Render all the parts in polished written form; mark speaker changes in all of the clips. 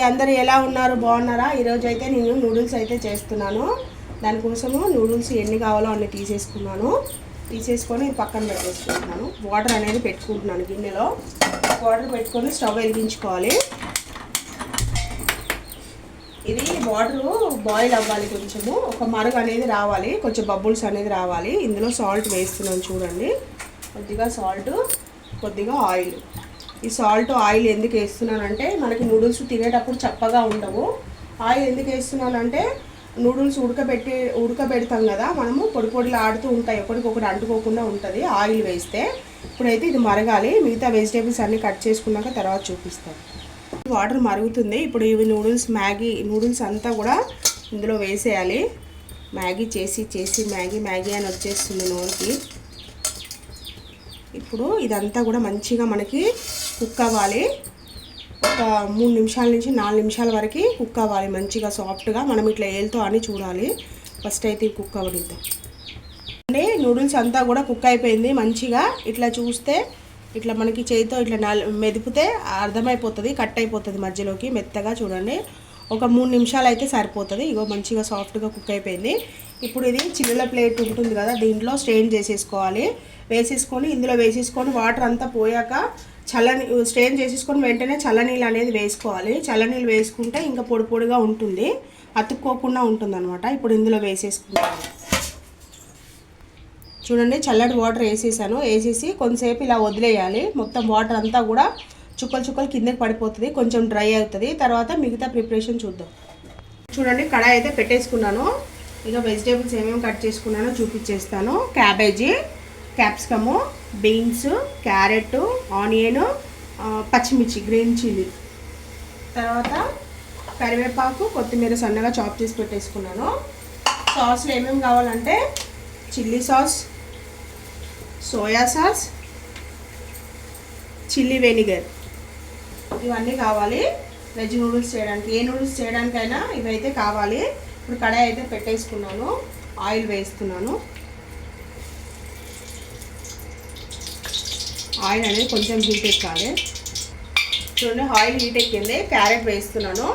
Speaker 1: అందరూ ఎలా ఉన్నారు, బాగున్నారా? ఈరోజు అయితే నేను నూడిల్స్ అయితే చేస్తున్నాను. దానికోసము నూడిల్స్ ఎన్ని కావాలో అన్ని తీసేసుకొని పక్కన పెట్టేసుకుంటున్నాను. వాటర్ అనేది పెట్టుకుంటున్నాను. గిన్నెలో వాటర్ పెట్టుకొని స్టవ్ వెలిగించుకోవాలి. ఇది వాటర్ బాయిల్ అవ్వాలి, కొంచెము ఒక మరుగు అనేది రావాలి, కొంచెం బబుల్స్ అనేది రావాలి. ఇందులో సాల్ట్ వేస్తున్నాను చూడండి. కొద్దిగా సాల్ట్, కొద్దిగా ఆయిల్. ఈ సాల్ట్ ఆయిల్ ఎందుకు వేస్తున్నానంటే మనకి నూడిల్స్ తినేటప్పుడు చప్పగా ఉండవు. ఆయిల్ ఎందుకు వేస్తున్నానంటే నూడిల్స్ ఉడకబెడతాం కదా, మనము పొడిలా ఆడుతూ ఉంటాయి, ఒకటికొకటి అంటుకోకుండా ఉంటుంది ఆయిల్ వేస్తే. ఇప్పుడైతే ఇది మరగాలి. మిగతా వెజిటేబుల్స్ అన్నీ కట్ చేసుకున్నాక తర్వాత చూపిస్తాను. వాటర్ మరుగుతుంది. ఇప్పుడు ఇవి నూడిల్స్ అంతా కూడా ఇందులో వేసేయాలి. మ్యాగీ చేసి మ్యాగీ అని వచ్చేస్తుంది నోరుకి. ఇప్పుడు ఇదంతా కూడా మంచిగా మనకి కుక్ అవ్వాలి. ఒక 3 నిమిషాల నుంచి 4 నిమిషాల వరకు కుక్ అవ్వాలి మంచిగా సాఫ్ట్గా. మనం ఇట్లా ఏలుతో అని చూడాలి. ఫస్ట్ అయితే కుక్ అవ్వడిద్దాం అండి. నూడిల్స్ అంతా కూడా కుక్ అయిపోయింది మంచిగా. ఇట్లా చూస్తే ఇట్లా మనకి చేతితో ఇట్లా మెదిపితే అర్థమైపోతుంది, కట్ అయిపోతుంది మధ్యలోకి మెత్తగా. చూడండి, ఒక 3 నిమిషాలు అయితే సరిపోతుంది. ఇగో మంచిగా సాఫ్ట్గా కుక్ అయిపోయింది. ఇప్పుడు ఇది చిల్లుల ప్లేట్ ఉంటుంది కదా, దీంట్లో స్ట్రెయిన్ చేసేసుకోవాలి. ఇందులో వేసేసుకొని వాటర్ అంతా పోయాక స్ట్రెయిన్ చేసేసుకొని వెంటనే చల్లనీళ్ళు అనేది వేసుకోవాలి. చల్లనీళ్ళు వేసుకుంటే ఇంకా పొడిగా ఉంటుంది, అతుక్కోకుండా ఉంటుంది అనమాట. ఇప్పుడు ఇందులో వేసేసుకుంటాను. చూడండి, చల్లటి వాటర్ వేసేసి కొంతసేపు ఇలా వదిలేయాలి. మొత్తం వాటర్ అంతా కూడా చుక్కలు కిందకి పడిపోతుంది, కొంచెం డ్రై అవుతుంది. తర్వాత మిగతా ప్రిపరేషన్ చూద్దాం. చూడండి, కడాయి అయితే పెట్టేసుకున్నాను. ఇక వెజిటేబుల్స్ ఏమేమి కట్ చేసుకున్నానో చూపించేస్తాను. Cabbage, capsicum, beans, carrot, onion, పచ్చిమిర్చి, గ్రీన్ చిల్లీ, తర్వాత కరివేపాకు, కొత్తిమీర సన్నగా చాప్ చేసి పెట్టేసుకున్నాను. సాస్లు ఏమేమి కావాలంటే chilli sauce, soya sauce, chilli vinegar, ఇవన్నీ కావాలి వెజ్ నూడిల్స్ చేయడానికి. ఏ నూడిల్స్ చేయడానికైనా ఇవైతే కావాలి. ఇప్పుడు కడాయి అయితే పెట్టేసుకున్నాను. ఆయిల్ వేస్తున్నాను. ఆయిల్ అనేది కొంచెం హీట్ ఎక్కాలి. చూడండి, ఆయిల్ హీట్ ఎక్కింది. క్యారెట్ వేస్తున్నాను.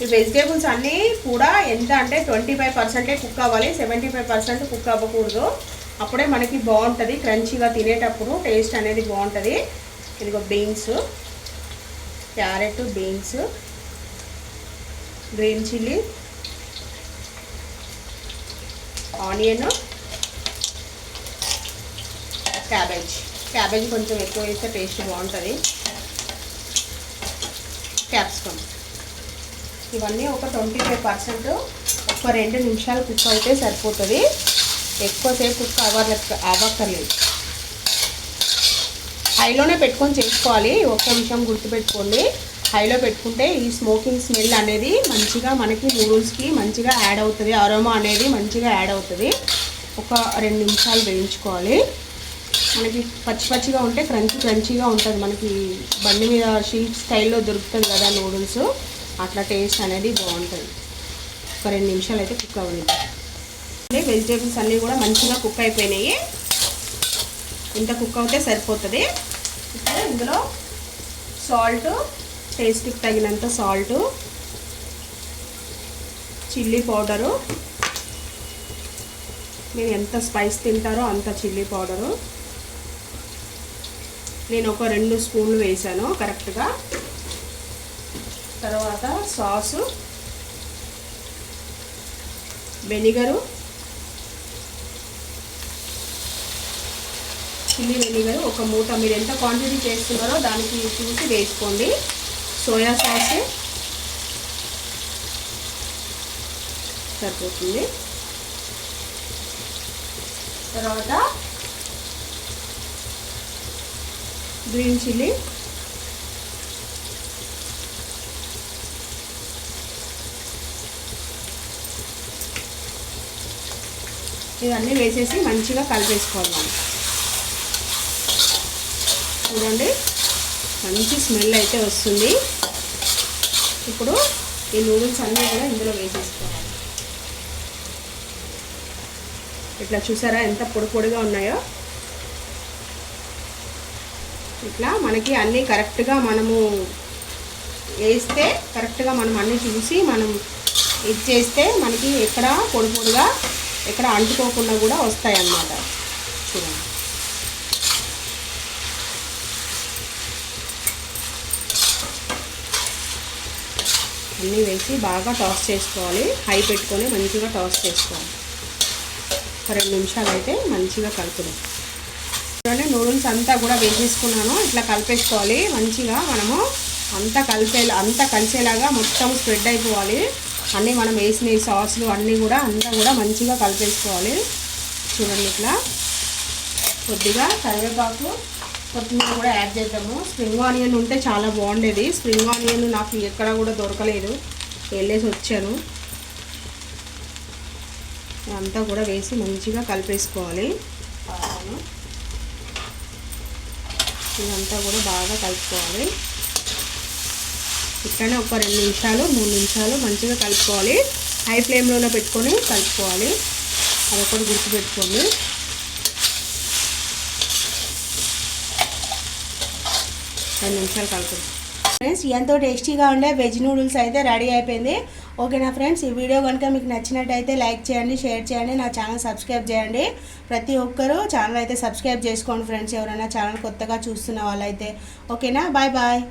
Speaker 1: ఈ వెజిటేబుల్స్ అన్నీ కూడా ఎంత అంటే 25% కుక్ అవ్వాలి, 75% కుక్ అవ్వకూడదు. అప్పుడే మనకి బాగుంటుంది, క్రంచీగా తినేటప్పుడు టేస్ట్ అనేది బాగుంటుంది. ఇదిగో beans, carrot, beans, green chilli, onion, cabbage కొంచెం ఎక్కువ వేస్తే టేస్ట్ బాగుంటుంది. క్యాప్సికమ్, ఇవన్నీ ఒక 25%, ఒక 2 నిమిషాలు కుక్ అయితే సరిపోతుంది. ఎక్కువసేపు కుక్ అవ్వక్కర్లేదు. హైలోనే పెట్టుకొని చేసుకోవాలి. ఒక్క విషయం గుర్తుపెట్టుకోండి, హైలో పెట్టుకుంటే ఈ స్మోకింగ్ స్మెల్ అనేది మంచిగా మనకి నూడిల్స్కి మంచిగా యాడ్ అవుతుంది, అరోమా అనేది మంచిగా యాడ్ అవుతుంది. ఒక 2 నిమిషాలు వేయించుకోవాలి. మనకి పచ్చిగా ఉంటే క్రంచీగా ఉంటుంది. మనకి బండి మీద షీట్ స్టైల్లో దొరుకుతుంది కదా నూడిల్స్, అట్లా టేస్ట్ అనేది బాగుంటుంది. ఒక 2 నిమిషాలు అయితే కుక్ అవ్వాలి. వెజిటేబుల్స్ అన్నీ కూడా మంచిగా కుక్ అయిపోయినాయి. ఇంత కుక్ అవుతే సరిపోతుంది. ఇప్పుడు ఇందులో సాల్ట్, టేస్ట్కి తగినంత సాల్ట్, చిల్లీ పౌడరు, మీరు ఎంత స్పైస్ తింటారో అంత చిల్లీ పౌడరు నేను ఒక 2 స్పూన్లు వేసాను కరెక్ట్గా. తర్వాత సాసు, వెనిగరు, చిల్లీ వెనిగరు ఒక మూట. మీరు ఎంత క్వాంటిటీ చేస్తున్నారో దానికి చూసి వేసుకోండి. సోయా సాస్ సరిపోతుంది. తర్వాత గ్రీన్ చిల్లీ, ఇవన్నీ వేసేసి మంచిగా కలిపేసుకోవాలి. చూడండి, మంచి స్మెల్ అయితే వస్తుంది. ఇప్పుడు ఈ నూడిల్స్ అన్నీ కూడా ఇందులో వేసేసుకోవాలి. ఇట్లా చూసారా ఎంత పొడిగా ఉన్నాయో. ఇట్లా మనకి అన్నీ కరెక్ట్గా మనము వేస్తే కరెక్ట్గా మనం అన్నీ చూసి మనం ఇది చేస్తే మనకి ఎక్కడ పొడి పొడిగా ఎక్కడ అంటుకోకుండా కూడా వస్తాయి అన్నమాట. చూడండి అన్నీ వేసి బాగా టాస్ చేసుకోవాలి. హై పెట్టుకొని మంచిగా టాస్ చేసుకోవాలి. ఒక 2 నిమిషాలు అయితే మంచిగా కలుపుదాం. చూడండి నూడిల్స్ అంతా కూడా వేసేసుకున్నాను. ఇట్లా కలిపేసుకోవాలి మంచిగా. మనము అంతా కలిసేలాగా మొత్తం స్ప్రెడ్ అయిపోవాలి. అన్నీ మనం వేసిన సాసులు అన్నీ కూడా అంతా కూడా మంచిగా కలిపేసుకోవాలి. చూడండి ఇట్లా కొద్దిగా కరివేపాకు కొత్తిమీర కూడా యాడ్ చేద్దాము. స్ప్రింగ్ ఆనియన్ ఉంటే చాలా బాగుండేది. స్ప్రింగ్ ఆనియన్ నాకు ఎక్కడ కూడా దొరకలేదు, వెళ్ళేసి వచ్చాను. అంతా కూడా వేసి మంచిగా కలిపేసుకోవాలి. ఇదంతా కూడా బాగా కలుపుకోవాలి. ఇట్లనే ఒక 2 నిమిషాలు 3 నిమిషాలు మంచిగా కలుపుకోవాలి. హై ఫ్లేమ్లోనే పెట్టుకొని కలుపుకోవాలి. అదొకటి గుర్తుపెట్టుకోండి. నిమిషాలు కలుపుకోండి ఫ్రెండ్స్. ఎంతో టేస్టీగా ఉండే వెజ్ నూడిల్స్ అయితే రెడీ అయిపోయింది. ఓకేనా ఫ్రెండ్స్, ఈ వీడియో కనుక మీకు నచ్చినట్టయితే లైక్ చేయండి, షేర్ చేయండి, నా ఛానల్ సబ్స్క్రైబ్ చేయండి. ప్రతి ఒక్కరూ ఛానల్ అయితే సబ్స్క్రైబ్ చేసుకోండి ఫ్రెండ్స్, ఎవరైనా ఛానల్ కొత్తగా చూస్తున్న వాళ్ళైతే. ఓకేనా, బాయ్ బాయ్.